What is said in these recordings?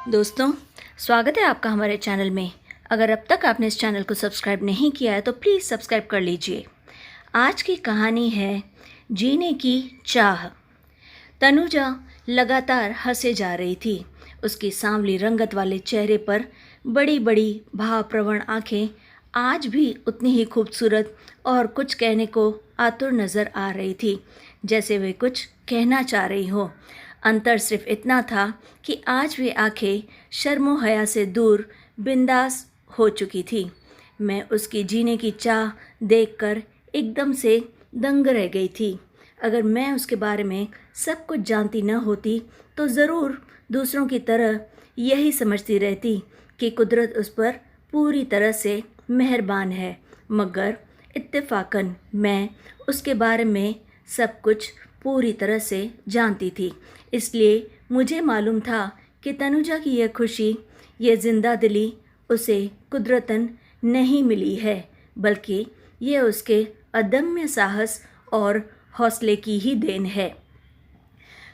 दोस्तों, स्वागत है आपका हमारे चैनल में। अगर अब तक आपने इस चैनल को सब्सक्राइब नहीं किया है तो प्लीज़ सब्सक्राइब कर लीजिए। आज की कहानी है जीने की चाह। तनुजा लगातार हंसे जा रही थी। उसकी सांवली रंगत वाले चेहरे पर बड़ी बड़ी भावप्रवण आंखें आज भी उतनी ही खूबसूरत और कुछ कहने को आतुर नज़र आ रही थी, जैसे वे कुछ कहना चाह रही हो। अंतर सिर्फ इतना था कि आज वे आंखें शर्मो हया से दूर बिंदास हो चुकी थी। मैं उसकी जीने की चाह देखकर एकदम से दंग रह गई थी। अगर मैं उसके बारे में सब कुछ जानती न होती तो ज़रूर दूसरों की तरह यही समझती रहती कि कुदरत उस पर पूरी तरह से मेहरबान है, मगर इत्तेफाकन मैं उसके बारे में सब कुछ पूरी तरह से जानती थी। इसलिए मुझे मालूम था कि तनुजा की यह खुशी, यह जिंदा दिली उसे कुदरतन नहीं मिली है, बल्कि यह उसके अदम्य साहस और हौसले की ही देन है।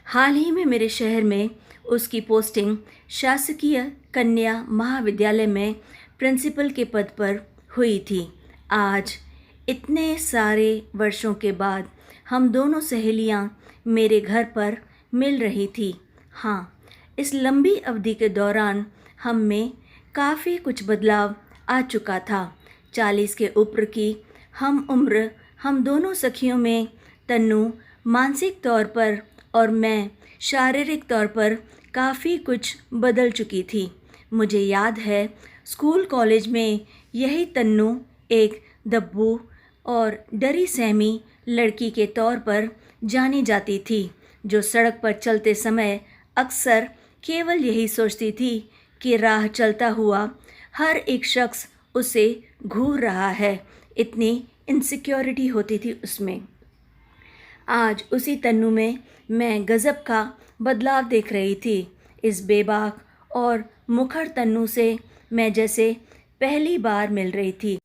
हाल ही में मेरे शहर में उसकी पोस्टिंग शासकीय कन्या महाविद्यालय में प्रिंसिपल के पद पर हुई थी। आज इतने सारे वर्षों के बाद हम दोनों सहेलियां मेरे घर पर मिल रही थी। हाँ, इस लंबी अवधि के दौरान हम में काफ़ी कुछ बदलाव आ चुका था। 40 के ऊपर की हम उम्र हम दोनों सखियों में तन्नू मानसिक तौर पर और मैं शारीरिक तौर पर काफ़ी कुछ बदल चुकी थी। मुझे याद है स्कूल कॉलेज में यही तन्नू एक दब्बू और डरी सहमी लड़की के तौर पर जानी जाती थी, जो सड़क पर चलते समय अक्सर केवल यही सोचती थी कि राह चलता हुआ हर एक शख्स उसे घूर रहा है। इतनी इनसिक्योरिटी होती थी उसमें। आज उसी तन्नू में मैं गज़ब का बदलाव देख रही थी। इस बेबाक और मुखर तन्नू से मैं जैसे पहली बार मिल रही थी।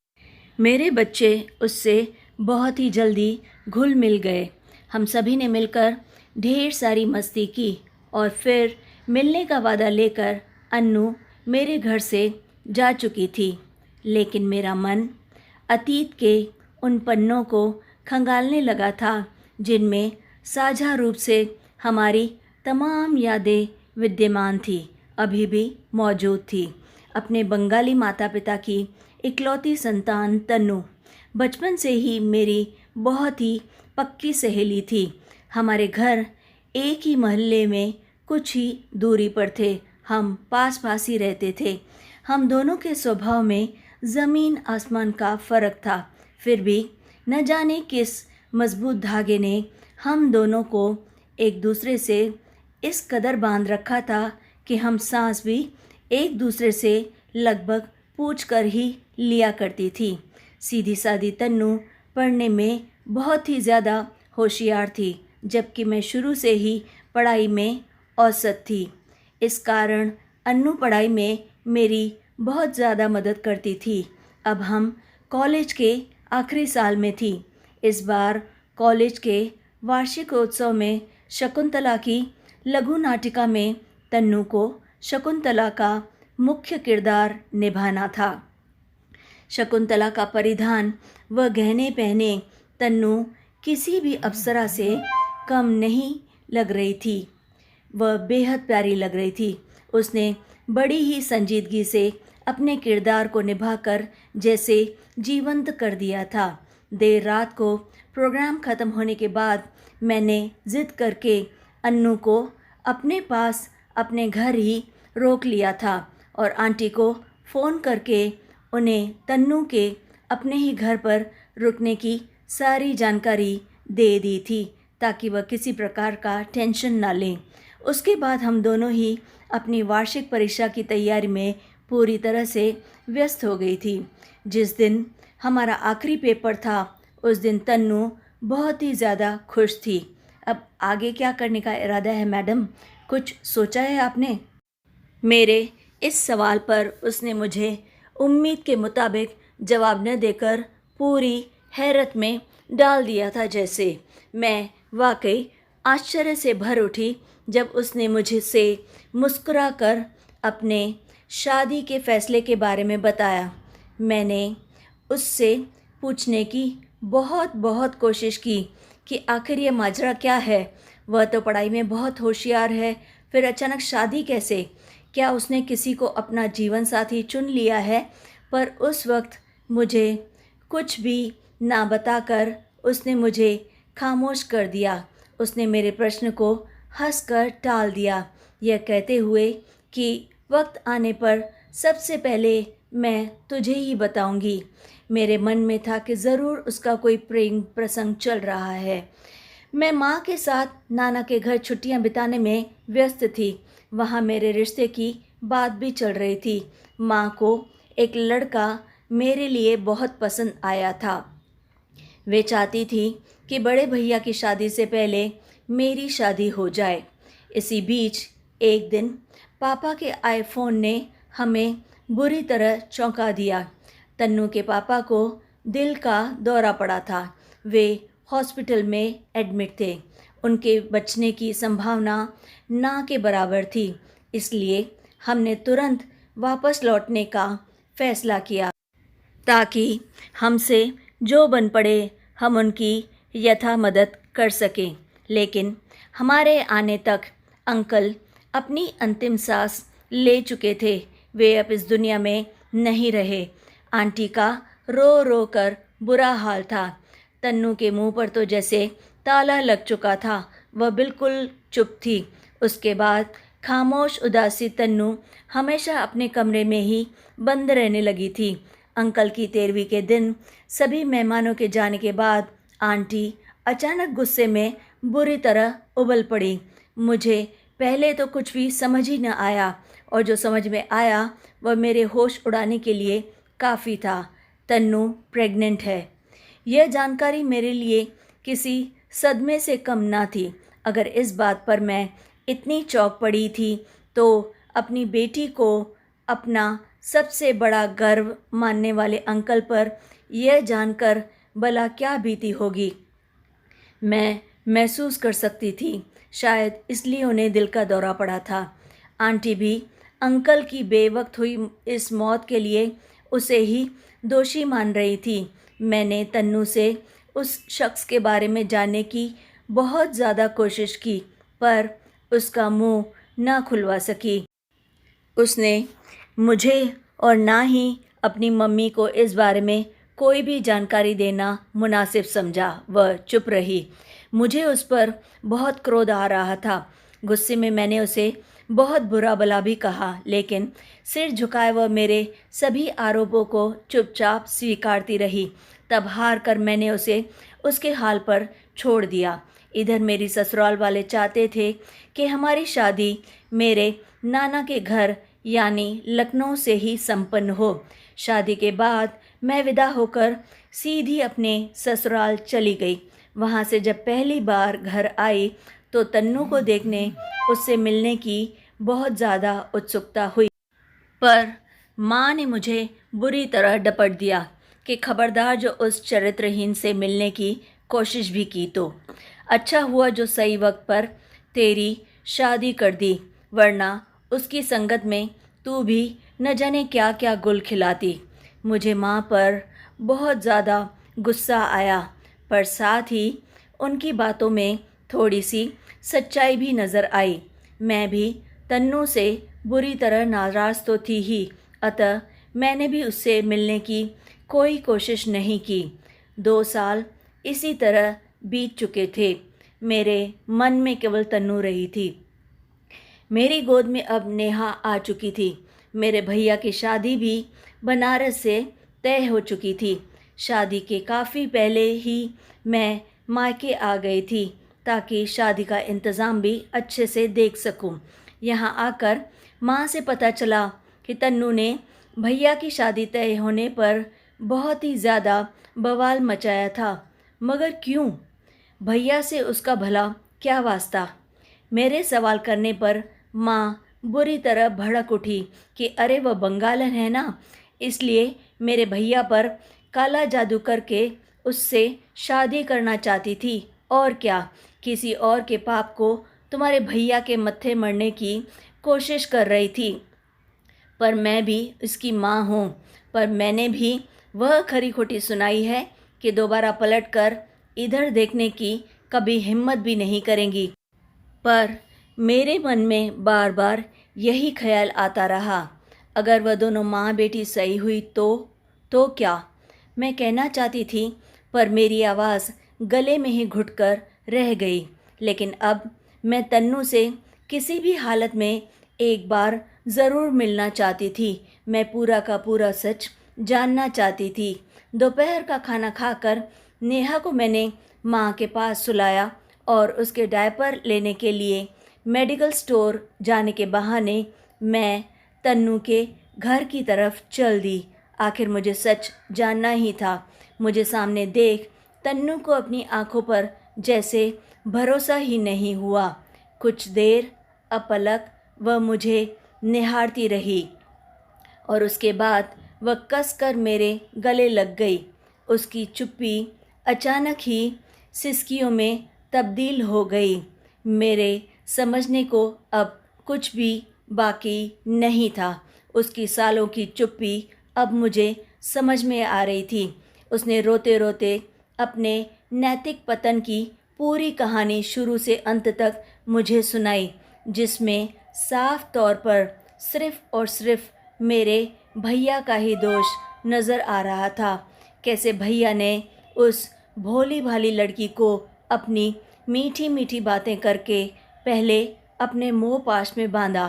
मेरे बच्चे उससे बहुत ही जल्दी घुल मिल गए। हम सभी ने मिलकर ढेर सारी मस्ती की और फिर मिलने का वादा लेकर अन्नू मेरे घर से जा चुकी थी। लेकिन मेरा मन अतीत के उन पन्नों को खंगालने लगा था जिनमें साझा रूप से हमारी तमाम यादें विद्यमान थी, अभी भी मौजूद थी। अपने बंगाली माता पिता की इकलौती संतान तन्नू बचपन से ही मेरी बहुत ही पक्की सहेली थी। हमारे घर एक ही मोहल्ले में कुछ ही दूरी पर थे। हम पास पास ही रहते थे। हम दोनों के स्वभाव में ज़मीन आसमान का फ़र्क था। फिर भी न जाने किस मजबूत धागे ने हम दोनों को एक दूसरे से इस कदर बांध रखा था कि हम सांस भी एक दूसरे से लगभग पूछ कर ही लिया करती थी। सीधी सादी तन्नू पढ़ने में बहुत ही ज़्यादा होशियार थी, जबकि मैं शुरू से ही पढ़ाई में औसत थी। इस कारण अन्नू पढ़ाई में मेरी बहुत ज़्यादा मदद करती थी। अब हम कॉलेज के आखिरी साल में थी। इस बार कॉलेज के वार्षिकोत्सव में शकुंतला की लघु नाटिका में तन्नू को शकुंतला का मुख्य किरदार निभाना था। शकुंतला का परिधान व गहने पहने तन्नू किसी भी अप्सरा से कम नहीं लग रही थी। वह बेहद प्यारी लग रही थी। उसने बड़ी ही संजीदगी से अपने किरदार को निभाकर जैसे जीवंत कर दिया था। देर रात को प्रोग्राम ख़त्म होने के बाद मैंने ज़िद करके अन्नू को अपने पास अपने घर ही रोक लिया था और आंटी को फ़ोन करके उन्हें तन्नू के अपने ही घर पर रुकने की सारी जानकारी दे दी थी, ताकि वह किसी प्रकार का टेंशन ना लें। उसके बाद हम दोनों ही अपनी वार्षिक परीक्षा की तैयारी में पूरी तरह से व्यस्त हो गई थी। जिस दिन हमारा आखिरी पेपर था उस दिन तन्नू बहुत ही ज़्यादा खुश थी। अब आगे क्या करने का इरादा है मैडम, कुछ सोचा है आपने? मेरे इस सवाल पर उसने मुझे उम्मीद के मुताबिक जवाब न देकर पूरी हैरत में डाल दिया था। जैसे मैं वाकई आश्चर्य से भर उठी जब उसने मुझसे मुस्कुराकर अपने शादी के फ़ैसले के बारे में बताया। मैंने उससे पूछने की बहुत बहुत कोशिश की कि आखिर ये माजरा क्या है। वह तो पढ़ाई में बहुत होशियार है, फिर अचानक शादी कैसे? क्या उसने किसी को अपना जीवन साथी चुन लिया है? पर उस वक्त मुझे कुछ भी ना बताकर उसने मुझे खामोश कर दिया। उसने मेरे प्रश्न को हंसकर टाल दिया, यह कहते हुए कि वक्त आने पर सबसे पहले मैं तुझे ही बताऊंगी। मेरे मन में था कि ज़रूर उसका कोई प्रेम प्रसंग चल रहा है। मैं माँ के साथ नाना के घर छुट्टियाँ बिताने में व्यस्त थी। वहाँ मेरे रिश्ते की बात भी चल रही थी। माँ को एक लड़का मेरे लिए बहुत पसंद आया था। वे चाहती थी कि बड़े भैया की शादी से पहले मेरी शादी हो जाए। इसी बीच एक दिन पापा के आईफोन ने हमें बुरी तरह चौंका दिया। तन्नू के पापा को दिल का दौरा पड़ा था। वे हॉस्पिटल में एडमिट थे। उनके बचने की संभावना ना के बराबर थी। इसलिए हमने तुरंत वापस लौटने का फैसला किया ताकि हमसे जो बन पड़े हम उनकी यथा मदद कर सकें। लेकिन हमारे आने तक अंकल अपनी अंतिम सांस ले चुके थे। वे अब इस दुनिया में नहीं रहे। आंटी का रो रो कर बुरा हाल था। तन्नू के मुंह पर तो जैसे ताला लग चुका था। वह बिल्कुल चुप थी। उसके बाद खामोश उदासी तन्नू हमेशा अपने कमरे में ही बंद रहने लगी थी। अंकल की 13वीं के दिन सभी मेहमानों के जाने के बाद आंटी अचानक गुस्से में बुरी तरह उबल पड़ी। मुझे पहले तो कुछ भी समझ ही न आया, और जो समझ में आया वह मेरे होश उड़ाने के लिए काफ़ी था। तन्नू प्रेग्नेंट है। यह जानकारी मेरे लिए किसी सदमे से कम ना थी। अगर इस बात पर मैं इतनी चौंक पड़ी थी तो अपनी बेटी को अपना सबसे बड़ा गर्व मानने वाले अंकल पर यह जानकर भला क्या बीती होगी। मैं महसूस कर सकती थी। शायद इसलिए उन्हें दिल का दौरा पड़ा था। आंटी भी अंकल की बेवक्त हुई इस मौत के लिए उसे ही दोषी मान रही थी। मैंने तन्नू से उस शख्स के बारे में जानने की बहुत ज़्यादा कोशिश की, पर उसका मुंह ना खुलवा सकी। उसने मुझे और ना ही अपनी मम्मी को इस बारे में कोई भी जानकारी देना मुनासिब समझा। वह चुप रही। मुझे उस पर बहुत क्रोध आ रहा था। गुस्से में मैंने उसे बहुत बुरा भला भी कहा, लेकिन सिर झुकाए वह मेरे सभी आरोपों को चुपचाप स्वीकारती रही। तब हार कर मैंने उसे उसके हाल पर छोड़ दिया। इधर मेरी ससुराल वाले चाहते थे कि हमारी शादी मेरे नाना के घर यानी लखनऊ से ही संपन्न हो। शादी के बाद मैं विदा होकर सीधी अपने ससुराल चली गई। वहाँ से जब पहली बार घर आई तो तन्नू को देखने, उससे मिलने की बहुत ज़्यादा उत्सुकता हुई, पर माँ ने मुझे बुरी तरह डपट दिया कि खबरदार जो उस चरित्रहीन से मिलने की कोशिश भी की तो। अच्छा हुआ जो सही वक्त पर तेरी शादी कर दी, वरना उसकी संगत में तू भी न जाने क्या क्या गुल खिलाती। मुझे माँ पर बहुत ज़्यादा गुस्सा आया, पर साथ ही उनकी बातों में थोड़ी सी सच्चाई भी नज़र आई। मैं भी तन्नू से बुरी तरह नाराज़ तो थी ही, अतः मैंने भी उससे मिलने की कोई कोशिश नहीं की। 2 साल इसी तरह बीत चुके थे। मेरे मन में केवल तन्नू रही थी। मेरी गोद में अब नेहा आ चुकी थी। मेरे भैया की शादी भी बनारस से तय हो चुकी थी। शादी के काफ़ी पहले ही मैं मायके आ गई थी ताकि शादी का इंतज़ाम भी अच्छे से देख सकूं। यहाँ आकर माँ से पता चला कि तन्नू ने भैया की शादी तय होने पर बहुत ही ज़्यादा बवाल मचाया था। मगर क्यों? भैया से उसका भला क्या वास्ता? मेरे सवाल करने पर माँ बुरी तरह भड़क उठी कि अरे वह बंगालन है ना, इसलिए मेरे भैया पर काला जादू करके उससे शादी करना चाहती थी। और क्या, किसी और के पाप को तुम्हारे भैया के मत्थे मरने की कोशिश कर रही थी। पर मैं भी उसकी माँ हूँ। पर मैंने भी वह खरी खोटी सुनाई है कि दोबारा पलटकर इधर देखने की कभी हिम्मत भी नहीं करेंगी। पर मेरे मन में बार बार यही ख्याल आता रहा, अगर वह दोनों माँ बेटी सही हुई तो क्या? मैं कहना चाहती थी, पर मेरी आवाज़ गले में ही घुटकर रह गई। लेकिन अब मैं तन्नू से किसी भी हालत में एक बार ज़रूर मिलना चाहती थी। मैं पूरा का पूरा सच जानना चाहती थी। दोपहर का खाना खाकर नेहा को मैंने माँ के पास सुलाया और उसके डायपर लेने के लिए मेडिकल स्टोर जाने के बहाने मैं तन्नू के घर की तरफ चल दी। आखिर मुझे सच जानना ही था। मुझे सामने देख तन्नू को अपनी आंखों पर जैसे भरोसा ही नहीं हुआ। कुछ देर अपलक वह मुझे निहारती रही और उसके बाद वह कसकर मेरे गले लग गई। उसकी चुप्पी अचानक ही सिसकियों में तब्दील हो गई। मेरे समझने को अब कुछ भी बाकी नहीं था। उसकी सालों की चुप्पी अब मुझे समझ में आ रही थी। उसने रोते रोते अपने नैतिक पतन की पूरी कहानी शुरू से अंत तक मुझे सुनाई, जिसमें साफ तौर पर सिर्फ और सिर्फ मेरे भैया का ही दोष नज़र आ रहा था। कैसे भैया ने उस भोली भाली लड़की को अपनी मीठी मीठी बातें करके पहले अपने मोह पाश में बांधा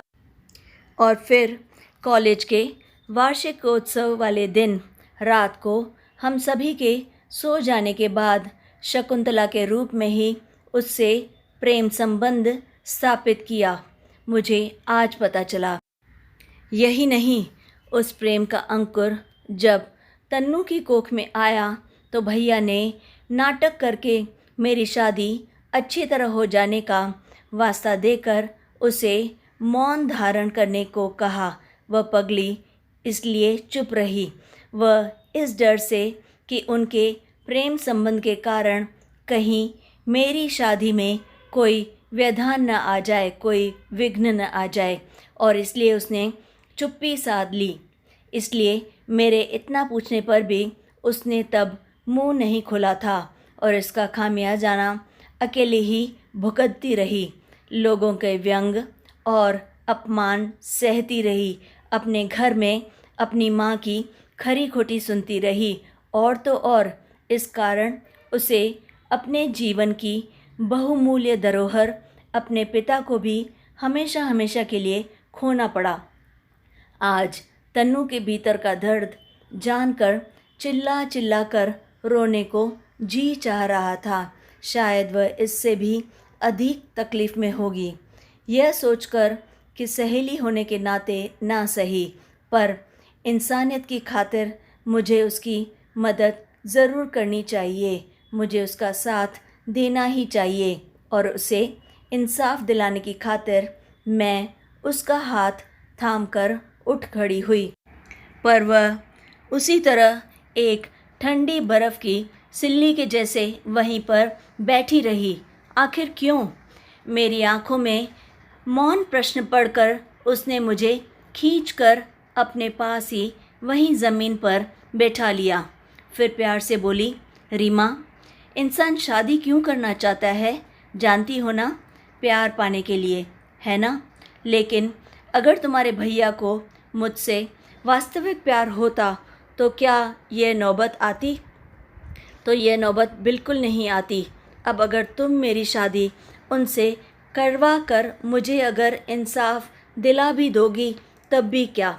और फिर कॉलेज के वार्षिकोत्सव वाले दिन रात को हम सभी के सो जाने के बाद शकुंतला के रूप में ही उससे प्रेम संबंध स्थापित किया। मुझे आज पता चला। यही नहीं, उस प्रेम का अंकुर जब तन्नू की कोख में आया तो भैया ने नाटक करके मेरी शादी अच्छी तरह हो जाने का वास्ता देकर उसे मौन धारण करने को कहा। वह पगली इसलिए चुप रही। वह इस डर से कि उनके प्रेम संबंध के कारण कहीं मेरी शादी में कोई व्यवधान न आ जाए, कोई विघ्न न आ जाए, और इसलिए उसने चुप्पी साध ली। इसलिए मेरे इतना पूछने पर भी उसने तब मुंह नहीं खोला था और इसका खामियाजाना अकेले ही भुगतती रही। लोगों के व्यंग और अपमान सहती रही। अपने घर में अपनी माँ की खरी खोटी सुनती रही और तो और इस कारण उसे अपने जीवन की बहुमूल्य धरोहर अपने पिता को भी हमेशा हमेशा के लिए खोना पड़ा। आज तन्नू के भीतर का दर्द जानकर चिल्ला चिल्ला कर रोने को जी चाह रहा था। शायद वह इससे भी अधिक तकलीफ़ में होगी। यह सोचकर कि सहेली होने के नाते ना सही, पर इंसानियत की खातिर मुझे उसकी मदद ज़रूर करनी चाहिए। मुझे उसका साथ देना ही चाहिए और उसे इंसाफ दिलाने की खातिर मैं उसका हाथ थामकर उठ खड़ी हुई। पर वह उसी तरह एक ठंडी बर्फ़ की सिल्ली के जैसे वहीं पर बैठी रही। आखिर क्यों? मेरी आंखों में मौन प्रश्न पढ़कर उसने मुझे खींचकर अपने पास ही वहीं ज़मीन पर बैठा लिया। फिर प्यार से बोली, रीमा, इंसान शादी क्यों करना चाहता है? जानती हो ना, प्यार पाने के लिए, है ना? लेकिन अगर तुम्हारे भैया को मुझसे वास्तविक प्यार होता तो क्या यह नौबत आती? तो यह नौबत बिल्कुल नहीं आती। अब अगर तुम मेरी शादी उनसे करवा कर मुझे अगर इंसाफ दिला भी दोगी तब भी क्या?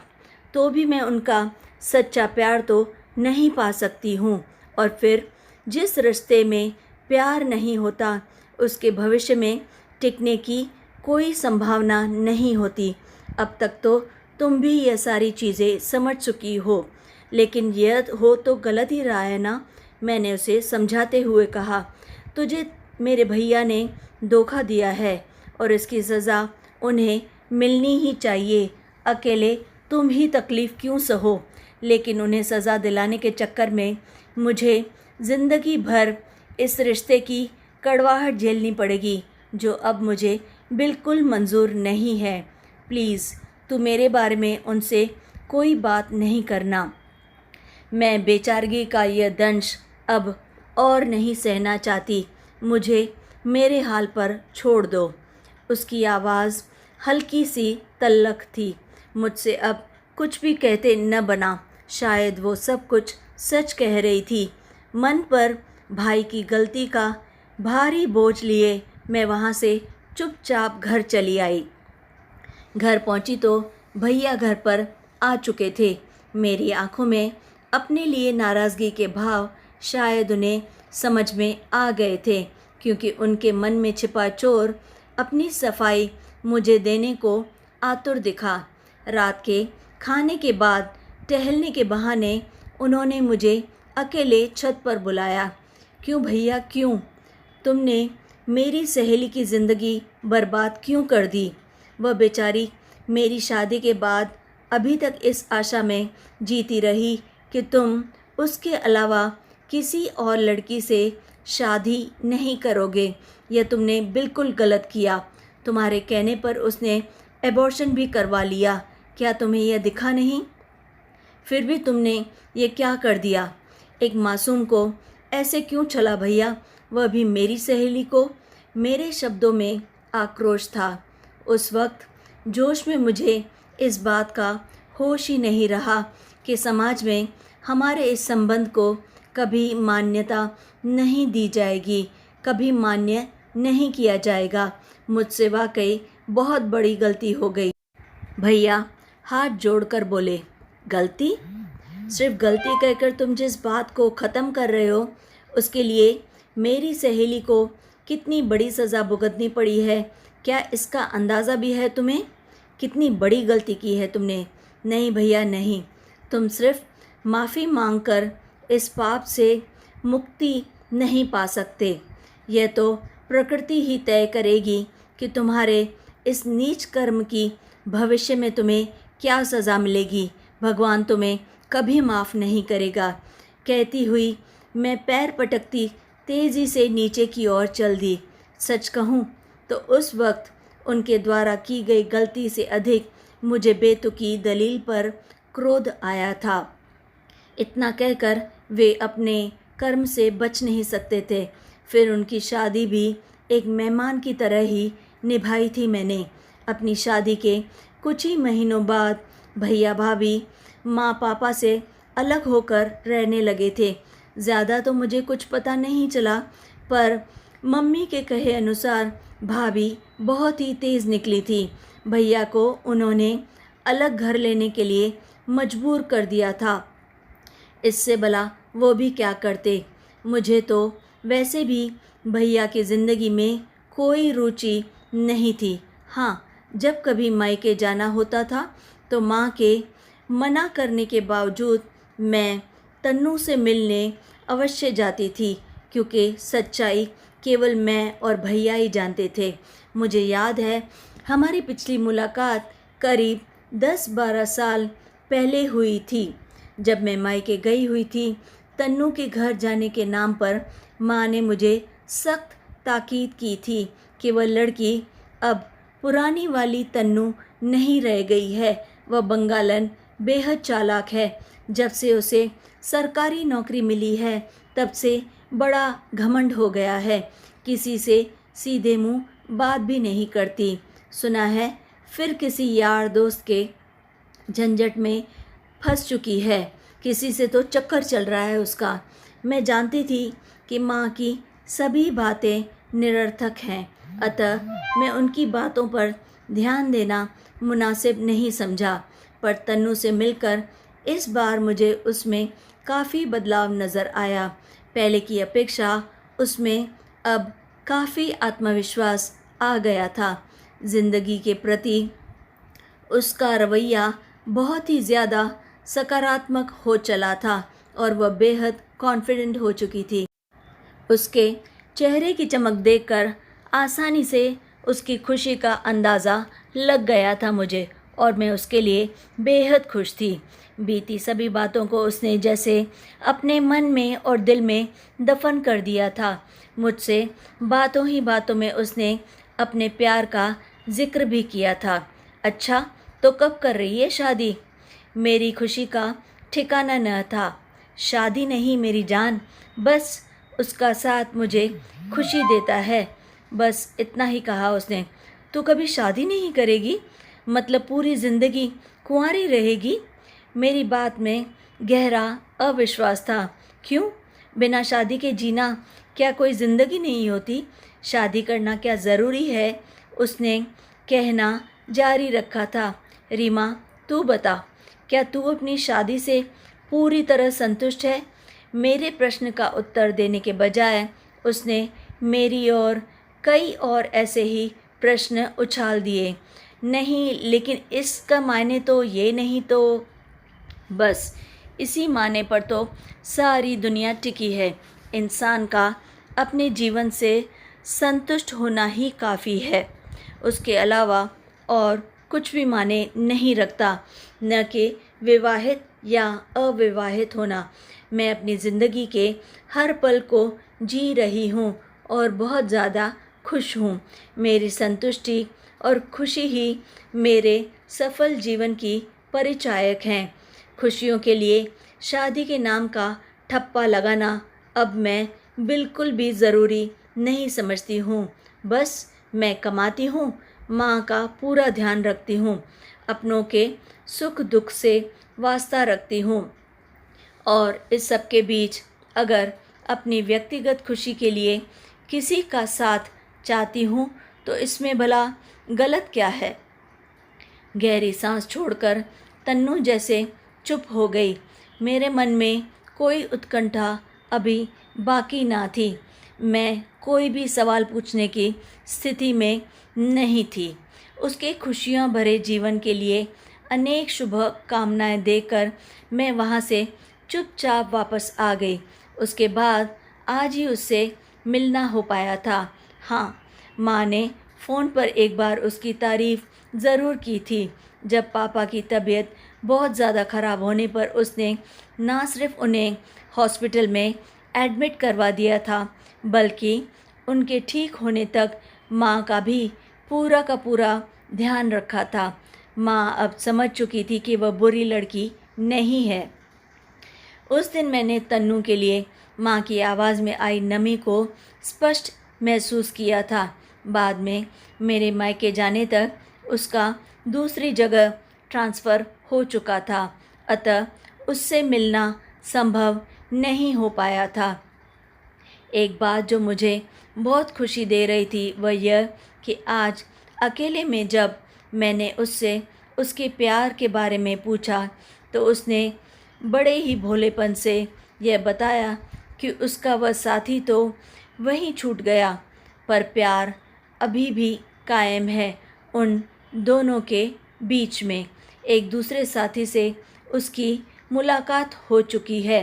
तो भी मैं उनका सच्चा प्यार तो नहीं पा सकती हूँ। और फिर जिस रिश्ते में प्यार नहीं होता उसके भविष्य में टिकने की कोई संभावना नहीं होती। अब तक तो तुम भी ये सारी चीज़ें समझ चुकी हो, लेकिन यह हो तो गलत ही रहा है ना? मैंने उसे समझाते हुए कहा, तुझे मेरे भैया ने धोखा दिया है और इसकी सज़ा उन्हें मिलनी ही चाहिए। अकेले तुम ही तकलीफ़ क्यों सहो? लेकिन उन्हें सज़ा दिलाने के चक्कर में मुझे ज़िंदगी भर इस रिश्ते की कड़वाहट झेलनी पड़ेगी, जो अब मुझे बिल्कुल मंजूर नहीं है। प्लीज़ तू मेरे बारे में उनसे कोई बात नहीं करना। मैं बेचारगी का यह दंश अब और नहीं सहना चाहती। मुझे मेरे हाल पर छोड़ दो। उसकी आवाज़ हल्की सी तल्लख थी। मुझसे अब कुछ भी कहते न बना। शायद वो सब कुछ सच कह रही थी। मन पर भाई की गलती का भारी बोझ लिए मैं वहाँ से चुपचाप घर चली आई। घर पहुँची तो भैया घर पर आ चुके थे। मेरी आंखों में अपने लिए नाराज़गी के भाव शायद उन्हें समझ में आ गए थे, क्योंकि उनके मन में छिपा चोर अपनी सफाई मुझे देने को आतुर दिखा। रात के खाने के बाद टहलने के बहाने उन्होंने मुझे अकेले छत पर बुलाया। क्यों भैया, क्यों? तुमने मेरी सहेली की ज़िंदगी बर्बाद क्यों कर दी? वह बेचारी मेरी शादी के बाद अभी तक इस आशा में जीती रही कि तुम उसके अलावा किसी और लड़की से शादी नहीं करोगे। यह तुमने बिल्कुल गलत किया। तुम्हारे कहने पर उसने एबॉर्शन भी करवा लिया। क्या तुम्हें यह दिखा नहीं? फिर भी तुमने ये क्या कर दिया? एक मासूम को ऐसे क्यों छला भैया, वह भी मेरी सहेली को? मेरे शब्दों में आक्रोश था। उस वक्त जोश में मुझे इस बात का होश ही नहीं रहा कि समाज में हमारे इस संबंध को कभी मान्यता नहीं दी जाएगी, कभी मान्य नहीं किया जाएगा। मुझसे वाकई बहुत बड़ी गलती हो गई। भैया हाथ जोड़कर बोले, गलती? सिर्फ गलती कहकर तुम जिस बात को ख़त्म कर रहे हो, उसके लिए मेरी सहेली को कितनी बड़ी सज़ा भुगतनी पड़ी है, क्या इसका अंदाज़ा भी है तुम्हें? कितनी बड़ी गलती की है तुमने। नहीं भैया नहीं, तुम सिर्फ माफ़ी मांगकर इस पाप से मुक्ति नहीं पा सकते। यह तो प्रकृति ही तय करेगी कि तुम्हारे इस नीच कर्म की भविष्य में तुम्हें क्या सज़ा मिलेगी। भगवान तुम्हें कभी माफ़ नहीं करेगा। कहती हुई मैं पैर पटकती तेज़ी से नीचे की ओर चल दी। सच कहूँ तो उस वक्त उनके द्वारा की गई गलती से अधिक मुझे बेतुकी दलील पर क्रोध आया था। इतना कहकर वे अपने कर्म से बच नहीं सकते थे। फिर उनकी शादी भी एक मेहमान की तरह ही निभाई थी मैंने। अपनी शादी के कुछ ही महीनों बाद भैया भाभी माँ पापा से अलग होकर रहने लगे थे। ज़्यादा तो मुझे कुछ पता नहीं चला, पर मम्मी के कहे अनुसार भाभी बहुत ही तेज़ निकली थी। भैया को उन्होंने अलग घर लेने के लिए मजबूर कर दिया था। इससे भला वो भी क्या करते। मुझे तो वैसे भी भैया की ज़िंदगी में कोई रुचि नहीं थी। हाँ, जब कभी मायके जाना होता था तो माँ के मना करने के बावजूद मैं तन्नू से मिलने अवश्य जाती थी, क्योंकि सच्चाई केवल मैं और भैया ही जानते थे। मुझे याद है हमारी पिछली मुलाकात करीब 10-12 साल पहले हुई थी। जब मैं मायके गई हुई थी, तन्नू के घर जाने के नाम पर माँ ने मुझे सख्त ताकीद की थी कि वह लड़की अब पुरानी वाली तन्नू नहीं रह गई है। वह बंगालन बेहद चालाक है। जब से उसे सरकारी नौकरी मिली है तब से बड़ा घमंड हो गया है। किसी से सीधे मुंह बात भी नहीं करती। सुना है फिर किसी यार दोस्त के झंझट में फंस चुकी है। किसी से तो चक्कर चल रहा है उसका। मैं जानती थी कि माँ की सभी बातें निरर्थक हैं, अतः मैं उनकी बातों पर ध्यान देना मुनासिब नहीं समझा। पर तन्नू से मिलकर इस बार मुझे उसमें काफ़ी बदलाव नज़र आया। पहले की अपेक्षा उसमें अब काफ़ी आत्मविश्वास आ गया था। ज़िंदगी के प्रति उसका रवैया बहुत ही ज़्यादा सकारात्मक हो चला था और वह बेहद कॉन्फिडेंट हो चुकी थी। उसके चेहरे की चमक देखकर आसानी से उसकी खुशी का अंदाज़ा लग गया था मुझे, और मैं उसके लिए बेहद खुश थी। बीती सभी बातों को उसने जैसे अपने मन में और दिल में दफन कर दिया था। मुझसे बातों ही बातों में उसने अपने प्यार का जिक्र भी किया था। अच्छा, तो कब कर रही है शादी? मेरी खुशी का ठिकाना न था। शादी नहीं मेरी जान, बस उसका साथ मुझे खुशी देता है। बस इतना ही कहा उसने। तू कभी शादी नहीं करेगी? मतलब पूरी ज़िंदगी कुंवारी रहेगी? मेरी बात में गहरा अविश्वास था। क्यों? बिना शादी के जीना क्या कोई ज़िंदगी नहीं होती? शादी करना क्या ज़रूरी है? उसने कहना जारी रखा था। रीमा, तू बता, क्या तू अपनी शादी से पूरी तरह संतुष्ट है? मेरे प्रश्न का उत्तर देने के बजाय उसने मेरी और कई और ऐसे ही प्रश्न उछाल दिए। नहीं, लेकिन इसका मायने तो ये नहीं तो। बस इसी माने पर तो सारी दुनिया टिकी है। इंसान का अपने जीवन से संतुष्ट होना ही काफ़ी है। उसके अलावा और कुछ भी माने नहीं रखता, न कि विवाहित या अविवाहित होना। मैं अपनी ज़िंदगी के हर पल को जी रही हूँ और बहुत ज़्यादा खुश हूँ। मेरी संतुष्टि और खुशी ही मेरे सफल जीवन की परिचायक हैं। खुशियों के लिए शादी के नाम का ठप्पा लगाना अब मैं बिल्कुल भी ज़रूरी नहीं समझती हूँ। बस मैं कमाती हूँ, माँ का पूरा ध्यान रखती हूँ, अपनों के सुख दुख से वास्ता रखती हूँ, और इस सब के बीच अगर अपनी व्यक्तिगत खुशी के लिए किसी का साथ चाहती हूँ तो इसमें भला गलत क्या है? गहरी सांस छोड़कर तन्नू जैसे चुप हो गई। मेरे मन में कोई उत्कंठा अभी बाकी ना थी। मैं कोई भी सवाल पूछने की स्थिति में नहीं थी। उसके खुशियाँ भरे जीवन के लिए अनेक शुभ कामनाएं देकर मैं वहाँ से चुपचाप वापस आ गई। उसके बाद आज ही उससे मिलना हो पाया था। हाँ, माँ ने फ़ोन पर एक बार उसकी तारीफ़ ज़रूर की थी। जब पापा की तबीयत बहुत ज़्यादा ख़राब होने पर उसने ना सिर्फ उन्हें हॉस्पिटल में एडमिट करवा दिया था, बल्कि उनके ठीक होने तक माँ का भी पूरा का पूरा ध्यान रखा था। माँ अब समझ चुकी थी कि वह बुरी लड़की नहीं है। उस दिन मैंने तन्नू के लिए माँ की आवाज़ में आई नमी को स्पष्ट महसूस किया था। बाद में मेरे मायके जाने तक उसका दूसरी जगह ट्रांसफ़र हो चुका था, अतः उससे मिलना संभव नहीं हो पाया था। एक बात जो मुझे बहुत खुशी दे रही थी वह यह कि आज अकेले में जब मैंने उससे उसके प्यार के बारे में पूछा तो उसने बड़े ही भोलेपन से यह बताया कि उसका वह साथी तो वहीं छूट गया, पर प्यार अभी भी कायम है उन दोनों के बीच में। एक दूसरे साथी से उसकी मुलाकात हो चुकी है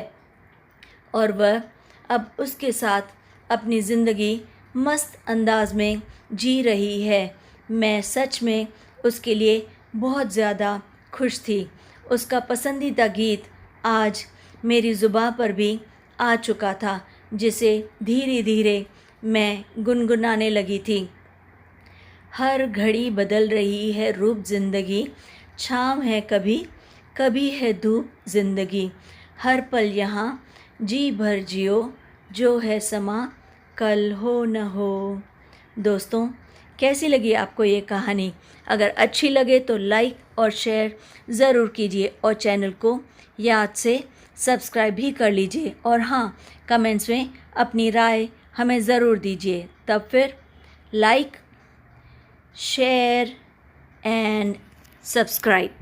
और वह अब उसके साथ अपनी ज़िंदगी मस्त अंदाज में जी रही है। मैं सच में उसके लिए बहुत ज़्यादा खुश थी। उसका पसंदीदा गीत आज मेरी ज़ुबान पर भी आ चुका था, जिसे धीरे धीरे मैं गुनगुनाने लगी थी। हर घड़ी बदल रही है रूप ज़िंदगी, छाँव है कभी कभी है धूप ज़िंदगी। हर पल यहाँ जी भर जियो, जो है समा कल हो न हो। दोस्तों, कैसी लगी आपको ये कहानी? अगर अच्छी लगे तो लाइक और शेयर ज़रूर कीजिए और चैनल को याद से सब्सक्राइब भी कर लीजिए। और हाँ, कमेंट्स में अपनी राय हमें ज़रूर दीजिए। तब फिर लाइक, share and subscribe.